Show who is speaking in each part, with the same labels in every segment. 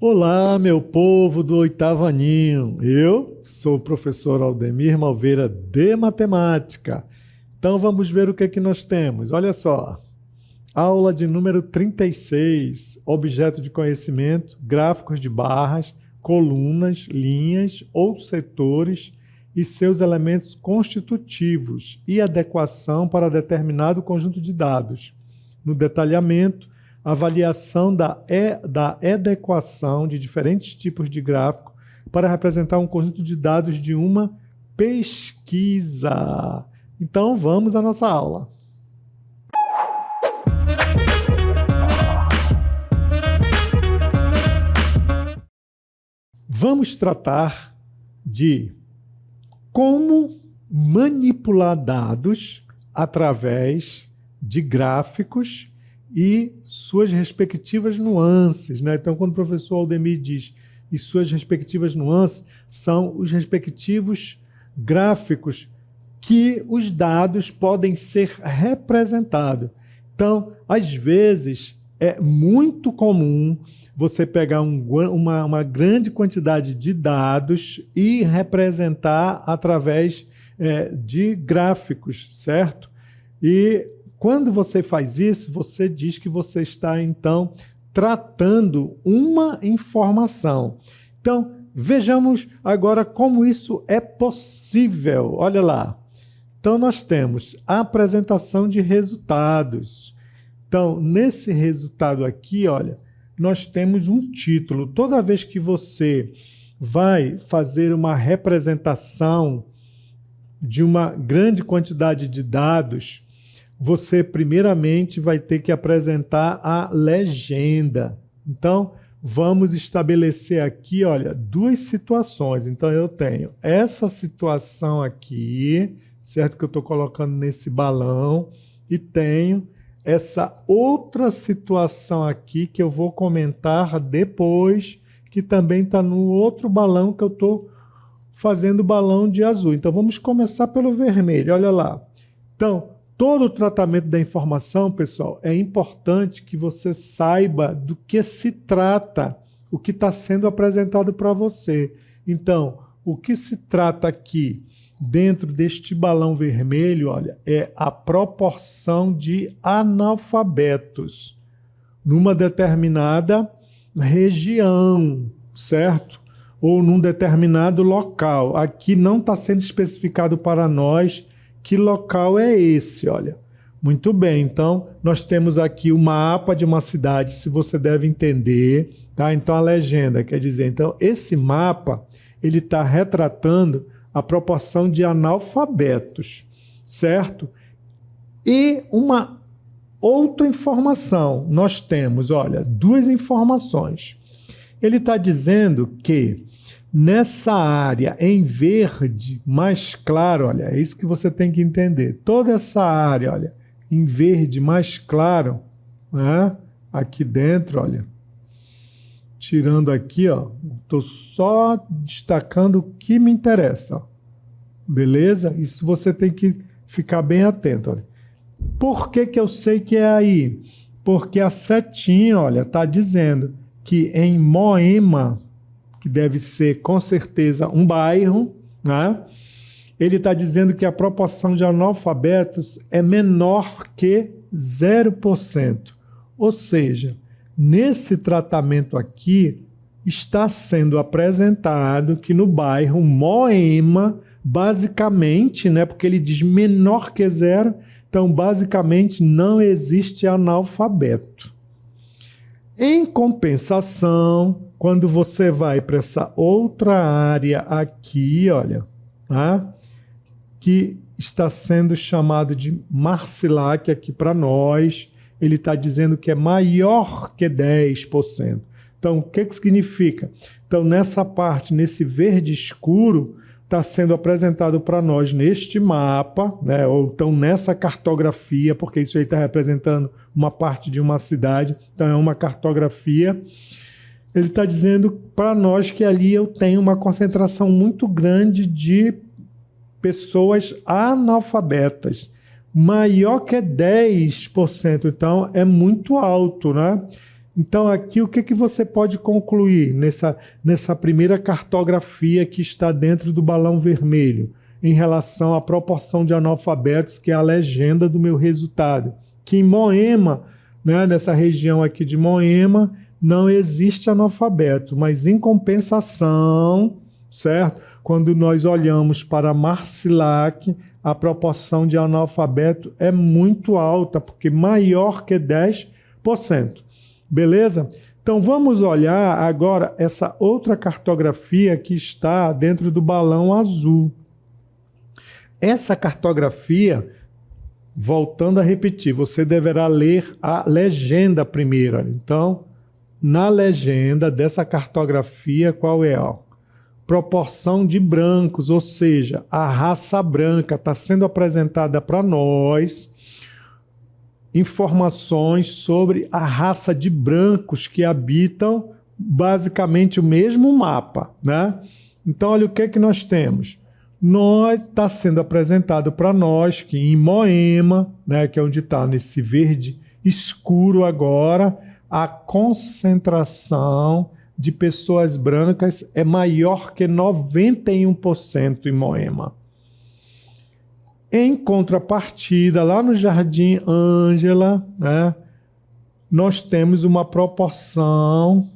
Speaker 1: Olá, meu povo do oitavo aninho. Eu sou o professor Aldemir Malveira de Matemática. Então vamos ver o que é que nós temos. Olha só. Aula de número 36, objeto de conhecimento, gráficos de barras, colunas, linhas ou setores e seus elementos constitutivos e adequação para determinado conjunto de dados. No detalhamento, avaliação da adequação de diferentes tipos de gráfico para representar um conjunto de dados de uma pesquisa. Então, vamos à nossa aula. Vamos tratar de como manipular dados através de gráficos e suas respectivas nuances, né? Então, quando o professor Aldemir diz e suas respectivas nuances, são os respectivos gráficos que os dados podem ser representados. Então, às vezes, é muito comum você pegar uma grande quantidade de dados e representar através de gráficos, certo? E quando você faz isso, você diz que você está, então, tratando uma informação. Então, vejamos agora como isso é possível. Olha lá. Então, nós temos a apresentação de resultados. Então, nesse resultado aqui, olha, nós temos um título. Toda vez que você vai fazer uma representação de uma grande quantidade de dados, você primeiramente vai ter que apresentar a legenda. Então, vamos estabelecer aqui, olha, duas situações. Então, eu tenho essa situação aqui, certo? Que eu estou colocando nesse balão, e tenho essa outra situação aqui que eu vou comentar depois, que também está no outro balão que eu estou fazendo o balão de azul. Então, vamos começar pelo vermelho, olha lá. Então, todo o tratamento da informação, pessoal, é importante que você saiba do que se trata, o que está sendo apresentado para você. Então, o que se trata aqui, dentro deste balão vermelho, olha, é a proporção de analfabetos numa determinada região, certo? Ou num determinado local. Aqui não está sendo especificado para nós que local é esse, olha. Muito bem, então nós temos aqui o mapa de uma cidade, se você deve entender, tá? Então a legenda quer dizer, então esse mapa, ele está retratando a proporção de analfabetos, certo? E uma outra informação, nós temos, olha, duas informações. Ele está dizendo que nessa área em verde mais claro, olha, é isso que você tem que entender. Toda essa área, olha, em verde mais claro, né? Aqui dentro, olha, tirando aqui, ó, estou só destacando o que me interessa, ó. Beleza? Isso você tem que ficar bem atento, olha. Por que que eu sei que é aí? Porque a setinha, olha, está dizendo que em Moema, que deve ser, com certeza, um bairro, né? Ele está dizendo que a proporção de analfabetos é menor que 0%. Ou seja, nesse tratamento aqui, está sendo apresentado que no bairro Moema, basicamente, né, porque ele diz menor que 0, então, basicamente, não existe analfabeto. Em compensação, quando você vai para essa outra área aqui, olha, tá? Que está sendo chamado de Marcilac aqui para nós, ele está dizendo que é maior que 10%. Então, o que que significa? Então, nessa parte, nesse verde escuro, está sendo apresentado para nós neste mapa, né? Ou então nessa cartografia, porque isso aí está representando uma parte de uma cidade, então é uma cartografia. Ele está dizendo para nós que ali eu tenho uma concentração muito grande de pessoas analfabetas. Maior que 10%, então é muito alto, né? Então aqui o que você pode concluir nessa primeira cartografia que está dentro do balão vermelho, em relação à proporção de analfabetos, que é a legenda do meu resultado? Que em Moema, né, nessa região aqui de Moema, não existe analfabeto, mas em compensação, certo? Quando nós olhamos para Marcilac, a proporção de analfabeto é muito alta, porque maior que 10%. Beleza? Então vamos olhar agora essa outra cartografia que está dentro do balão azul. Essa cartografia, voltando a repetir, você deverá ler a legenda primeiro. Então, na legenda dessa cartografia, qual é? Proporção de brancos, ou seja, a raça branca está sendo apresentada para nós, informações sobre a raça de brancos que habitam basicamente o mesmo mapa, né? Então, olha o que nós temos. Está sendo apresentado para nós que em Moema, né, que é onde está nesse verde escuro agora, a concentração de pessoas brancas é maior que 91% em Moema. Em contrapartida, lá no Jardim Ângela, né, nós temos uma proporção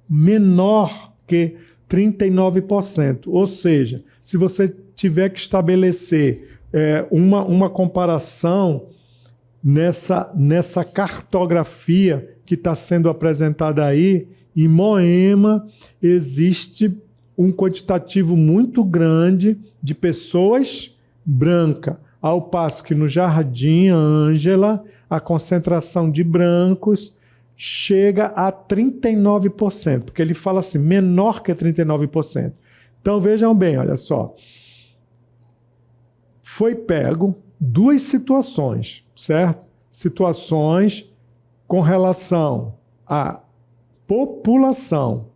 Speaker 1: menor que 39%. Ou seja, se você tiver que estabelecer uma comparação nessa cartografia que está sendo apresentada aí, em Moema existe um quantitativo muito grande de pessoas brancas, ao passo que no Jardim Ângela a concentração de brancos chega a 39%, porque ele fala assim, menor que 39%. Então vejam bem, olha só. Foi pego duas situações, certo? Situações com relação à população,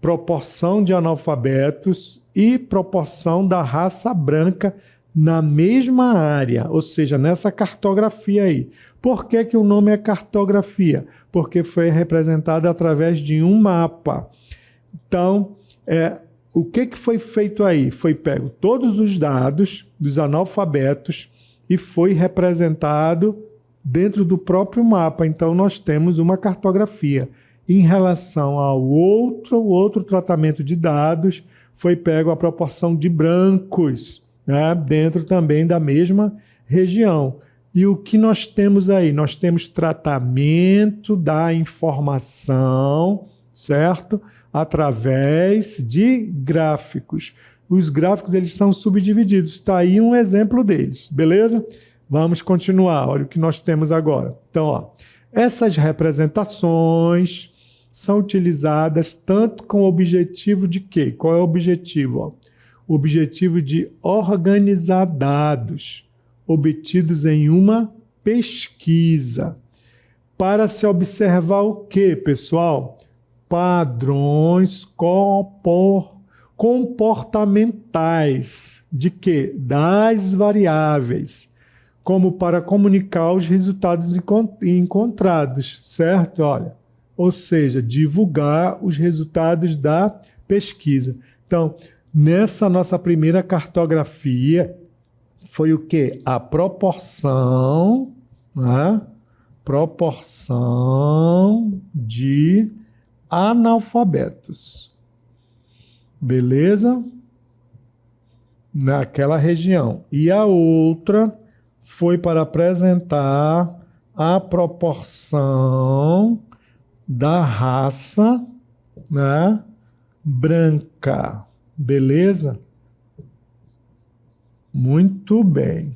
Speaker 1: proporção de analfabetos e proporção da raça branca na mesma área, ou seja, nessa cartografia aí. Por que o nome é cartografia? Porque foi representada através de um mapa. Então, o que foi feito aí? Foi pego todos os dados dos analfabetos e foi representado dentro do próprio mapa. Então, nós temos uma cartografia. Em relação ao outro tratamento de dados, foi pego a proporção de brancos, né, dentro também da mesma região. E o que nós temos aí? Nós temos tratamento da informação, certo? Através de gráficos. Os gráficos, eles são subdivididos. Está aí um exemplo deles, beleza? Vamos continuar. Olha o que nós temos agora. Então, essas representações são utilizadas tanto com o objetivo de quê? Qual é o objetivo? O objetivo de organizar dados obtidos em uma pesquisa. Para se observar o quê, pessoal? Padrões comportamentais. De quê? Das variáveis. Como para comunicar os resultados encontrados, certo? Olha, ou seja, divulgar os resultados da pesquisa. Então, nessa nossa primeira cartografia, foi o quê? A proporção, né? Proporção de analfabetos. Beleza? Naquela região. E a outra foi para apresentar a proporção da raça, né, branca. Beleza? Muito bem.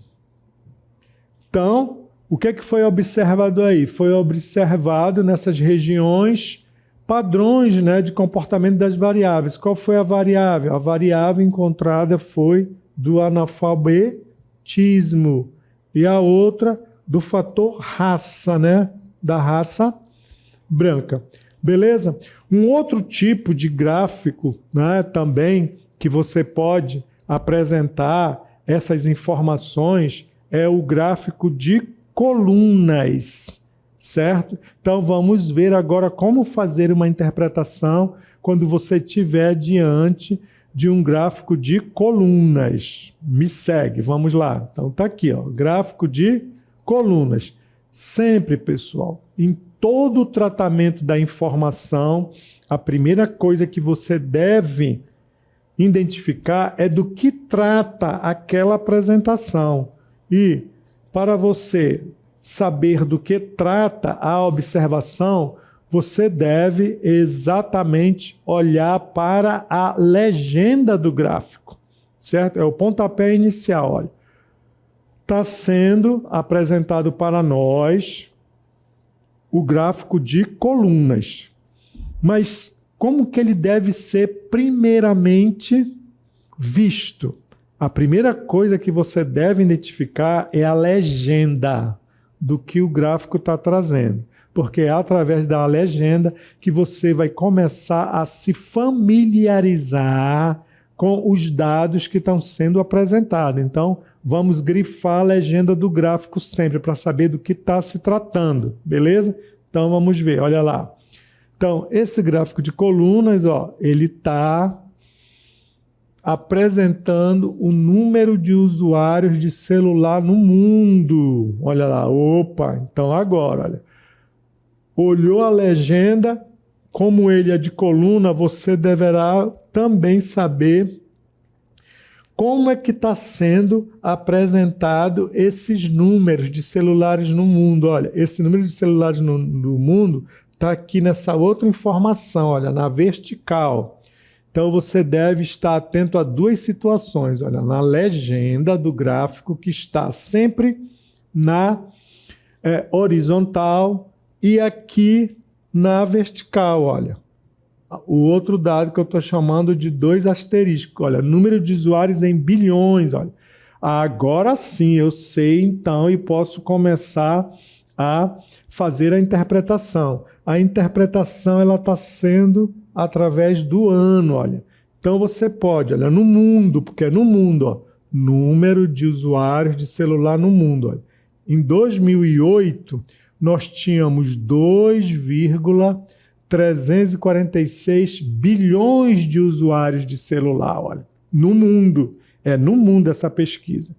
Speaker 1: Então, o que foi observado aí? Foi observado nessas regiões padrões, né, de comportamento das variáveis. Qual foi a variável? A variável encontrada foi do analfabetismo. E a outra do fator raça, né, da raça branca. Beleza? Um outro tipo de gráfico, né, também que você pode apresentar essas informações é o gráfico de colunas, certo? Então vamos ver agora como fazer uma interpretação quando você estiver diante de um gráfico de colunas. Me segue, vamos lá. Então tá aqui, ó, gráfico de colunas. Sempre, pessoal, em todo o tratamento da informação, a primeira coisa que você deve identificar é do que trata aquela apresentação. E para você saber do que trata a observação, você deve exatamente olhar para a legenda do gráfico, certo? É o pontapé inicial, olha. Está sendo apresentado para nós o gráfico de colunas. Mas como que ele deve ser primeiramente visto? A primeira coisa que você deve identificar é a legenda do que o gráfico está trazendo. Porque é através da legenda que você vai começar a se familiarizar com os dados que estão sendo apresentados. Então, vamos grifar a legenda do gráfico sempre para saber do que está se tratando, beleza? Então, vamos ver, olha lá. Então, esse gráfico de colunas, ó, ele está apresentando o número de usuários de celular no mundo. Olha lá, opa, então agora, olha. Olhou a legenda, como ele é de coluna, você deverá também saber como é que está sendo apresentado esses números de celulares no mundo. Olha, esse número de celulares no mundo está aqui nessa outra informação, olha, na vertical. Então, você deve estar atento a duas situações. Olha, na legenda do gráfico, que está sempre na horizontal, e aqui na vertical, olha. O outro dado que eu estou chamando de 2 asteriscos, olha, número de usuários em bilhões, olha. Agora sim eu sei então e posso começar a fazer a interpretação. A interpretação ela está sendo através do ano, olha. Então você pode, olha, no mundo, porque é no mundo, ó, número de usuários de celular no mundo, olha. Em 2008, nós tínhamos 2,346 bilhões de usuários de celular, olha, no mundo. É no mundo essa pesquisa.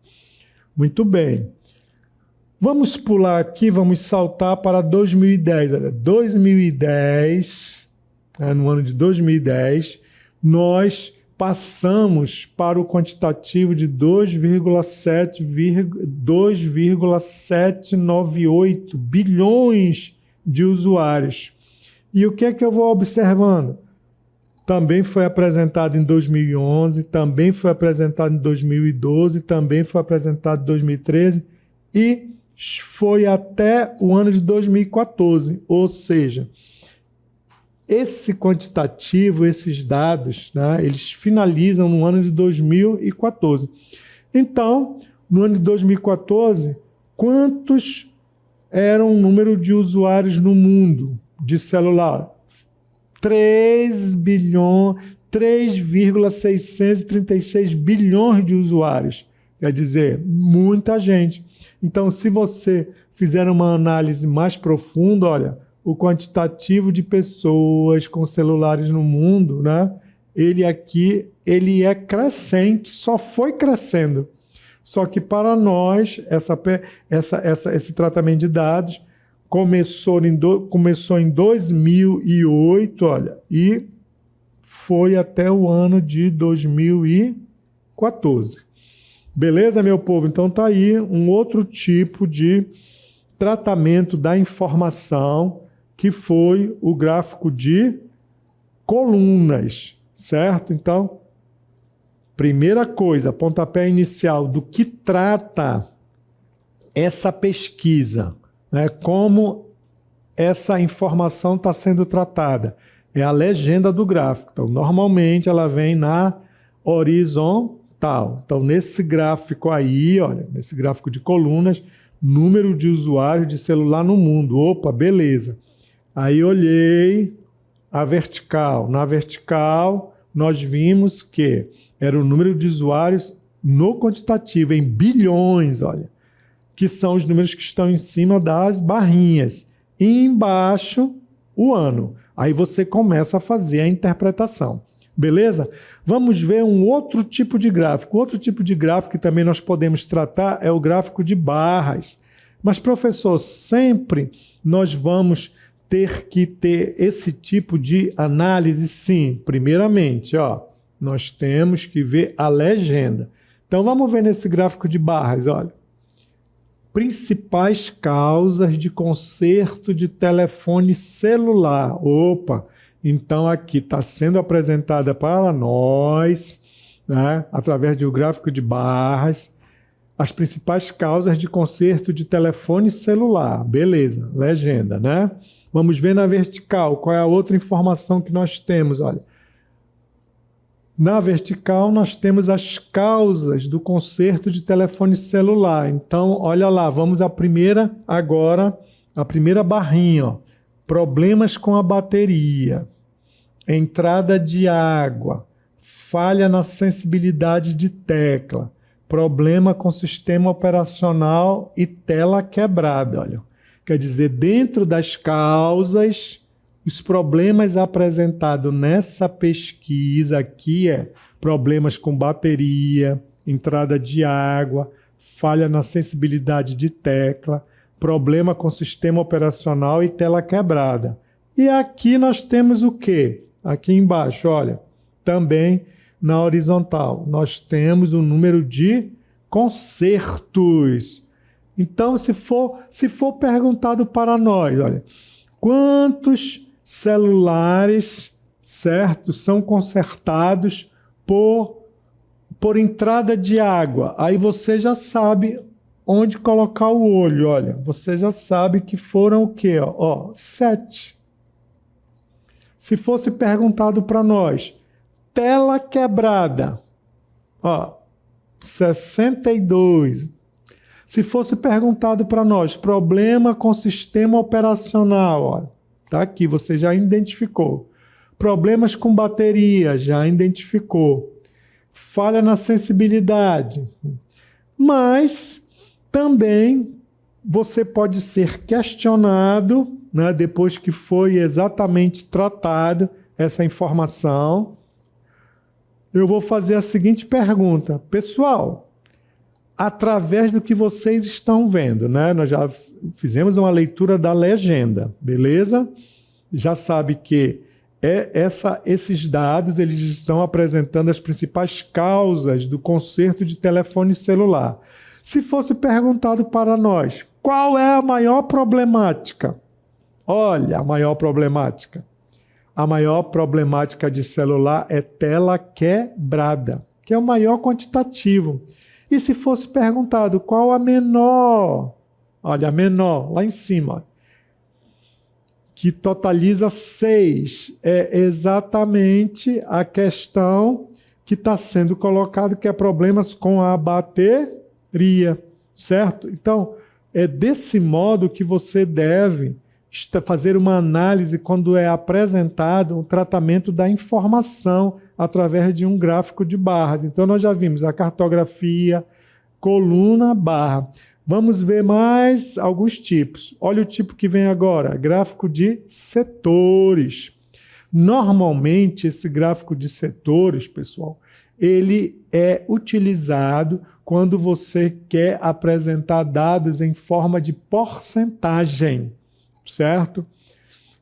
Speaker 1: Muito bem. Vamos pular aqui, vamos saltar para 2010. Olha, 2010, no ano de 2010, nós passamos para o quantitativo de 2,798 bilhões de usuários. E o que é que eu vou observando? Também foi apresentado em 2011, também foi apresentado em 2012, também foi apresentado em 2013 e foi até o ano de 2014. Ou seja, esse quantitativo, esses dados, né, eles finalizam no ano de 2014. Então, no ano de 2014, quantos eram o número de usuários no mundo de celular? 3,636 bilhões de usuários. Quer dizer, muita gente. Então, se você fizer uma análise mais profunda, olha, o quantitativo de pessoas com celulares no mundo, né? Ele é crescente, só foi crescendo. Só que para nós, esse tratamento de dados começou em 2008, olha, e foi até o ano de 2014. Beleza, meu povo? Então tá aí um outro tipo de tratamento da informação, que foi o gráfico de colunas, certo? Então, primeira coisa, pontapé inicial, do que trata essa pesquisa, né? Como essa informação está sendo tratada. É a legenda do gráfico. Então, normalmente ela vem na horizontal. Então, nesse gráfico aí, olha, nesse gráfico de colunas, número de usuários de celular no mundo. Opa, beleza. Aí olhei a vertical. Na vertical, nós vimos que era o número de usuários no quantitativo, em bilhões, olha, que são os números que estão em cima das barrinhas. E embaixo, o ano. Aí você começa a fazer a interpretação. Beleza? Vamos ver um outro tipo de gráfico. Outro tipo de gráfico que também nós podemos tratar é o gráfico de barras. Mas, professor, sempre nós vamos ter que ter esse tipo de análise? Sim. Primeiramente, nós temos que ver a legenda. Então, vamos ver nesse gráfico de barras, olha. Principais causas de conserto de telefone celular. Opa! Então, aqui está sendo apresentada para nós, né, através de um gráfico de barras, as principais causas de conserto de telefone celular. Beleza, legenda, né? Vamos ver na vertical qual é a outra informação que nós temos. Olha, na vertical nós temos as causas do conserto de telefone celular. Então, olha lá, vamos à primeira agora, a primeira barrinha, ó. Problemas com a bateria, entrada de água, falha na sensibilidade de tecla, problema com sistema operacional e tela quebrada. Olha. Quer dizer, dentro das causas, os problemas apresentados nessa pesquisa aqui problemas com bateria, entrada de água, falha na sensibilidade de tecla, problema com sistema operacional e tela quebrada. E aqui nós temos o quê? Aqui embaixo, olha, também na horizontal, nós temos o número de consertos. Então, se for perguntado para nós, olha, quantos celulares, certo, são consertados por entrada de água? Aí você já sabe onde colocar o olho, olha. Você já sabe que foram o quê? 7. Se fosse perguntado para nós, tela quebrada, 62. Se fosse perguntado para nós, problema com sistema operacional, olha, tá aqui, você já identificou. Problemas com bateria, já identificou. Falha na sensibilidade. Mas também você pode ser questionado, né, depois que foi exatamente tratado essa informação. Eu vou fazer a seguinte pergunta. Pessoal, através do que vocês estão vendo, né, nós já fizemos uma leitura da legenda, beleza? Já sabe que esses dados eles estão apresentando as principais causas do conserto de telefone celular. Se fosse perguntado para nós, qual é a maior problemática? Olha, a maior problemática. A maior problemática de celular é tela quebrada, que é o maior quantitativo. E se fosse perguntado qual a menor? Olha, a menor, lá em cima, que totaliza 6. É exatamente a questão que está sendo colocada, que é problemas com a bateria, certo? Então, é desse modo que você deve fazer uma análise quando é apresentado um tratamento da informação através de um gráfico de barras. Então, nós já vimos a cartografia, coluna, barra. Vamos ver mais alguns tipos. Olha o tipo que vem agora, gráfico de setores. Normalmente, esse gráfico de setores, pessoal, ele é utilizado quando você quer apresentar dados em forma de porcentagem, certo?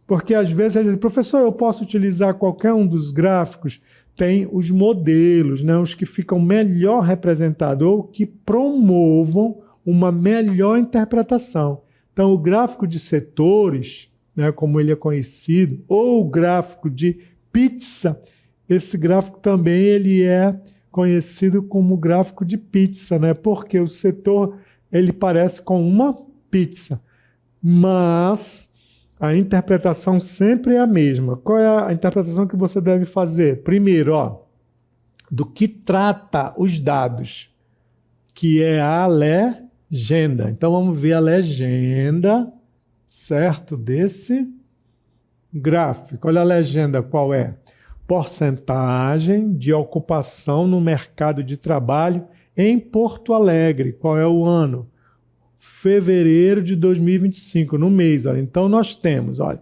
Speaker 1: Porque às vezes ele diz, professor, eu posso utilizar qualquer um dos gráficos? Tem os modelos, né, os que ficam melhor representados ou que promovam uma melhor interpretação. Então, o gráfico de setores, né, como ele é conhecido, ou o gráfico de pizza, esse gráfico também ele é conhecido como gráfico de pizza, né, porque o setor ele parece com uma pizza, mas a interpretação sempre é a mesma. Qual é a interpretação que você deve fazer? Primeiro, do que trata os dados, que é a legenda. Então, vamos ver a legenda, certo, desse gráfico. Olha a legenda, qual é? Porcentagem de ocupação no mercado de trabalho em Porto Alegre. Qual é o ano? Fevereiro de 2025, no mês. Olha. Então, nós temos, olha,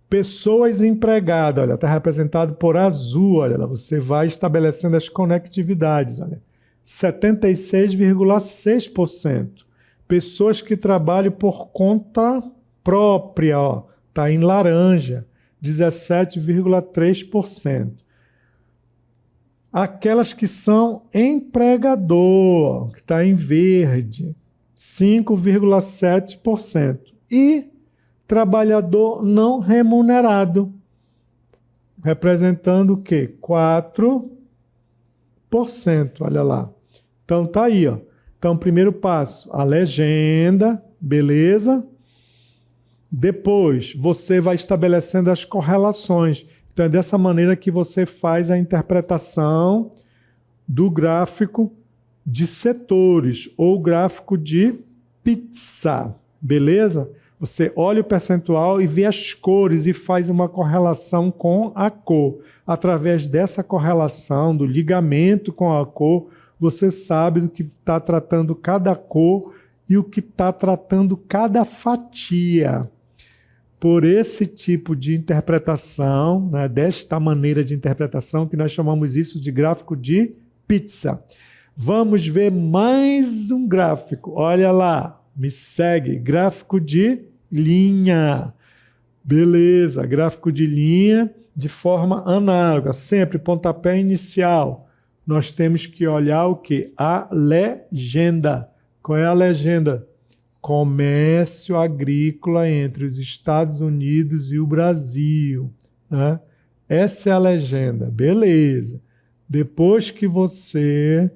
Speaker 1: pessoas empregadas, olha, está representado por azul, olha, você vai estabelecendo as conectividades, olha, 76,6%. Pessoas que trabalham por conta própria, ó, está em laranja, 17,3%. Aquelas que são empregador, que está em verde, 5,7%. E trabalhador não remunerado, representando o quê? 4%. Olha lá. Então tá aí, ó. Então, primeiro passo, a legenda, beleza? Depois, você vai estabelecendo as correlações. Então, é dessa maneira que você faz a interpretação do gráfico de setores ou gráfico de pizza, beleza? Você olha o percentual e vê as cores e faz uma correlação com a cor. Através dessa correlação, do ligamento com a cor, você sabe do que está tratando cada cor e o que está tratando cada fatia. Por esse tipo de interpretação, né, desta maneira de interpretação, que nós chamamos isso de gráfico de pizza. Vamos ver mais um gráfico. Olha lá, me segue. Gráfico de linha. Beleza, gráfico de linha de forma análoga. Sempre pontapé inicial. Nós temos que olhar o quê? A legenda. Qual é a legenda? Comércio agrícola entre os Estados Unidos e o Brasil. Né? Essa é a legenda. Beleza. Depois que você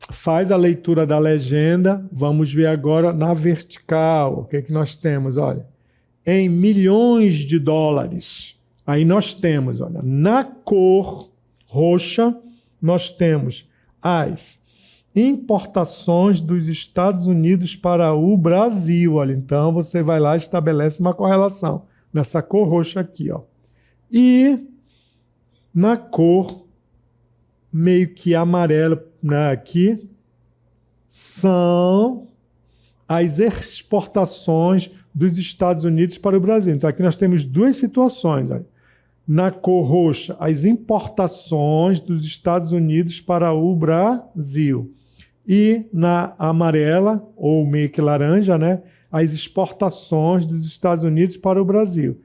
Speaker 1: faz a leitura da legenda, vamos ver agora na vertical. O que é que nós temos? Olha, em milhões de dólares. Aí nós temos, olha, na cor roxa, nós temos as importações dos Estados Unidos para o Brasil. Olha, então você vai lá e estabelece uma correlação nessa cor roxa aqui, ó. E na cor meio que amarelo, né, aqui, são as exportações dos Estados Unidos para o Brasil. Então aqui nós temos duas situações, olha. Na cor roxa, as importações dos Estados Unidos para o Brasil. E na amarela, ou meio que laranja, né, as exportações dos Estados Unidos para o Brasil.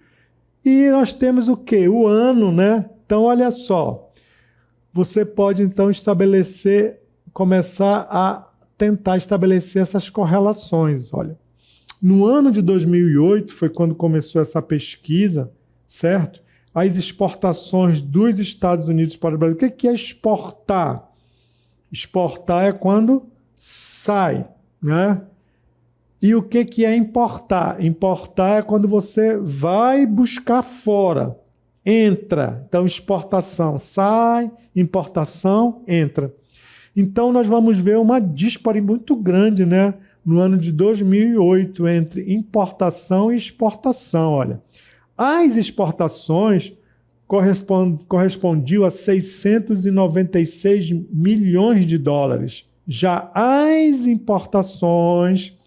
Speaker 1: E nós temos o quê? O ano, né? Então, olha só. Você pode, então, começar a tentar estabelecer essas correlações. Olha, no ano de 2008, foi quando começou essa pesquisa, certo? As exportações dos Estados Unidos para o Brasil. O que é exportar? Exportar é quando sai, né? E o que é importar? Importar é quando você vai buscar fora, entra. Então, exportação sai, importação entra. Então, nós vamos ver uma dispare muito grande, né? No ano de 2008, entre importação e exportação, olha. As exportações correspondiam a 696 milhões de dólares. Já as importações,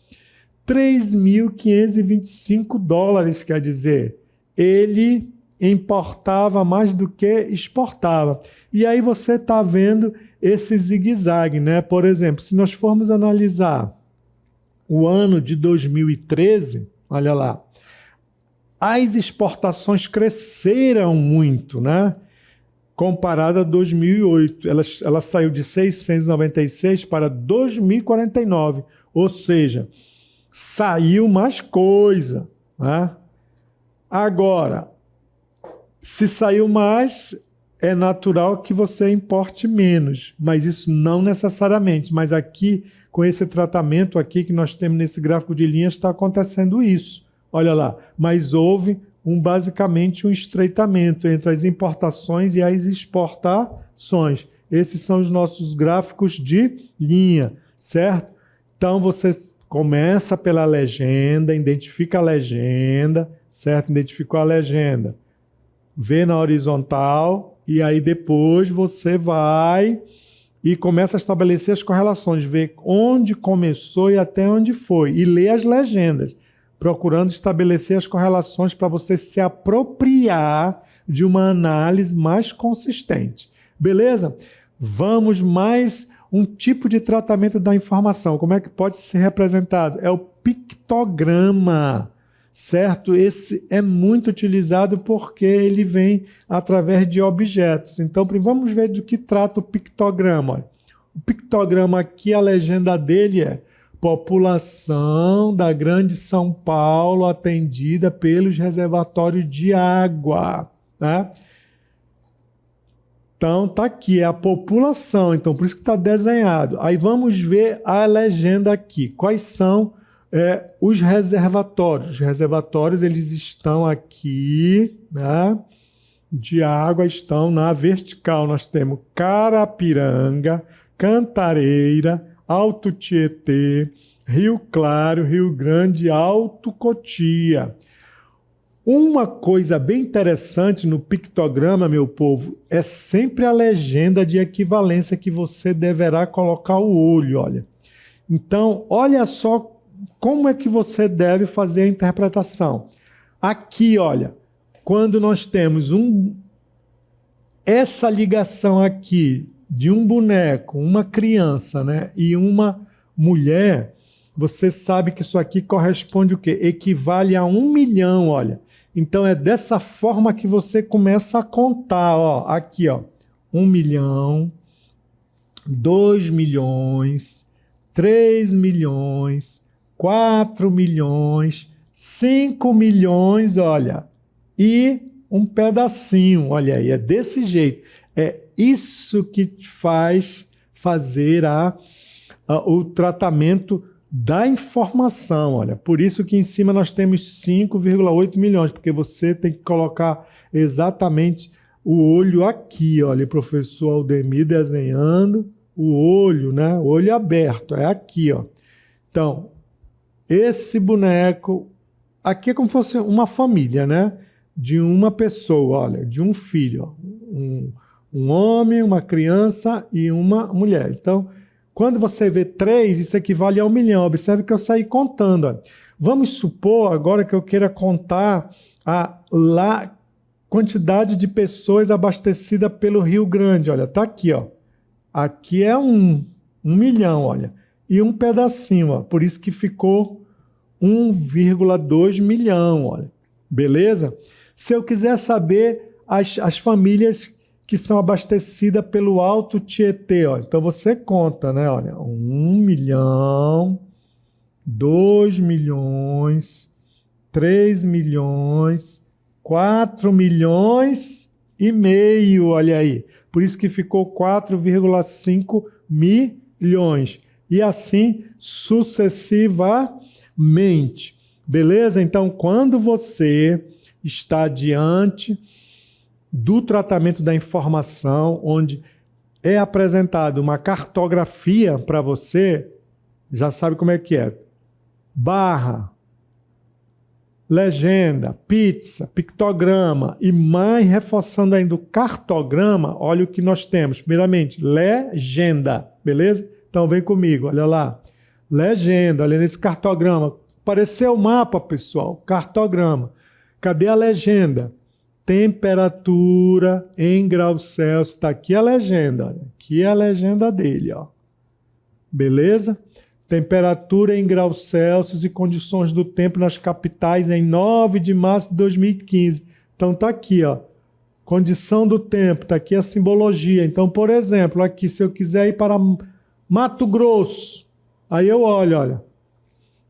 Speaker 1: 3.525 dólares, quer dizer, ele importava mais do que exportava. E aí você está vendo esse zigue-zague, né? Por exemplo, se nós formos analisar o ano de 2013, olha lá, as exportações cresceram muito, né? Comparada a 2008. Ela saiu de 696 para 2.049. Ou seja, saiu mais coisa, né? Agora, se saiu mais, é natural que você importe menos. Mas isso não necessariamente. Mas aqui, com esse tratamento aqui que nós temos nesse gráfico de linhas, está acontecendo isso. Olha lá, mas houve basicamente um estreitamento entre as importações e as exportações. Esses são os nossos gráficos de linha, certo? Então você começa pela legenda, identifica a legenda, certo? Identificou a legenda, vê na horizontal e aí depois você vai e começa a estabelecer as correlações, ver onde começou e até onde foi, e ler as legendas, procurando estabelecer as correlações para você se apropriar de uma análise mais consistente. Beleza? Vamos mais um tipo de tratamento da informação. Como é que pode ser representado? É o pictograma, certo? Esse é muito utilizado porque ele vem através de objetos. Então, vamos ver do que trata o pictograma. Olha. O pictograma aqui, a legenda dele é: população da Grande São Paulo atendida pelos reservatórios de água. Tá? Então, tá aqui, é a população, então por isso que está desenhado. Aí vamos ver a legenda aqui. Quais são os reservatórios? Os reservatórios, eles estão aqui, né, de água, estão na vertical. Nós temos Carapiranga, Cantareira, Alto Tietê, Rio Claro, Rio Grande, Alto Cotia. Uma coisa bem interessante no pictograma, meu povo, é sempre a legenda de equivalência que você deverá colocar o olho, olha. Então, olha só como é que você deve fazer a interpretação. Aqui, olha, quando nós temos essa ligação aqui de um boneco, uma criança, né, e uma mulher, você sabe que isso aqui corresponde o quê? Equivale a 1 milhão, olha. Então é dessa forma que você começa a contar, ó, aqui, ó, 1 milhão, 2 milhões, 3 milhões, 4 milhões, 5 milhões, olha, e um pedacinho, olha aí, é desse jeito. É isso que faz fazer o tratamento da informação, olha. Por isso que em cima nós temos 5,8 milhões, porque você tem que colocar exatamente o olho aqui, olha, o professor Aldemir desenhando o olho, né? O olho aberto, é aqui, ó. Então, esse boneco aqui é como se fosse uma família, né? De uma pessoa, olha, de um filho, ó. Um homem, uma criança e uma mulher. Então, quando você vê 3, isso equivale a 1 milhão. Observe que eu saí contando. Ó. Vamos supor agora que eu queira contar a quantidade de pessoas abastecidas pelo Rio Grande. Olha, tá aqui, ó. Aqui é 1 milhão, olha. E um pedacinho, ó. Por isso que ficou 1,2 milhão, olha. Beleza? Se eu quiser saber as famílias que são abastecidas pelo Alto Tietê, ó. Então você conta, né? Olha, 1 milhão, 2 milhões, 3 milhões, 4 milhões e meio, olha aí. Por isso que ficou 4,5 milhões. E assim sucessivamente. Beleza? Então, quando você está diante do tratamento da informação, onde é apresentada uma cartografia para você, já sabe como é que é. Barra, legenda, pizza, pictograma e mais reforçando ainda o cartograma, olha o que nós temos. Primeiramente, legenda, beleza? Então vem comigo, olha lá. Legenda, olha nesse cartograma. Apareceu o mapa, pessoal, cartograma. Cadê a legenda? Temperatura em graus Celsius. Está aqui a legenda. Olha. Aqui é a legenda dele. Ó. Beleza? Temperatura em graus Celsius e condições do tempo nas capitais em 9 de março de 2015. Então está aqui. Ó. Condição do tempo. Está aqui a simbologia. Então, por exemplo, aqui se eu quiser ir para Mato Grosso, aí eu olho, olha.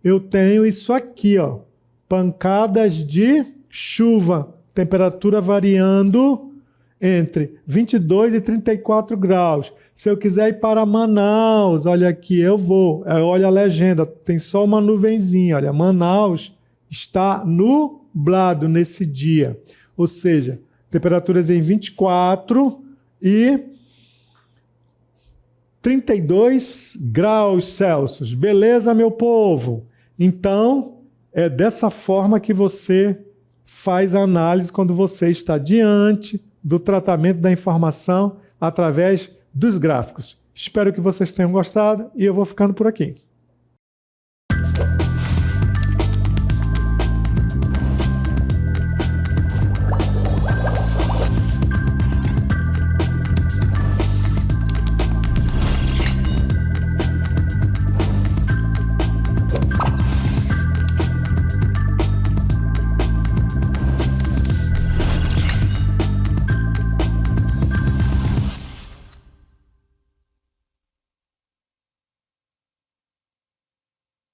Speaker 1: Eu tenho isso aqui, ó. Pancadas de chuva. Temperatura variando entre 22 e 34 graus. Se eu quiser ir para Manaus, olha aqui, eu vou. Olha a legenda, tem só uma nuvenzinha. Olha, Manaus está nublado nesse dia. Ou seja, temperaturas em 24 e 32 graus Celsius. Beleza, meu povo? Então, é dessa forma que você faz a análise quando você está diante do tratamento da informação através dos gráficos. Espero que vocês tenham gostado e eu vou ficando por aqui.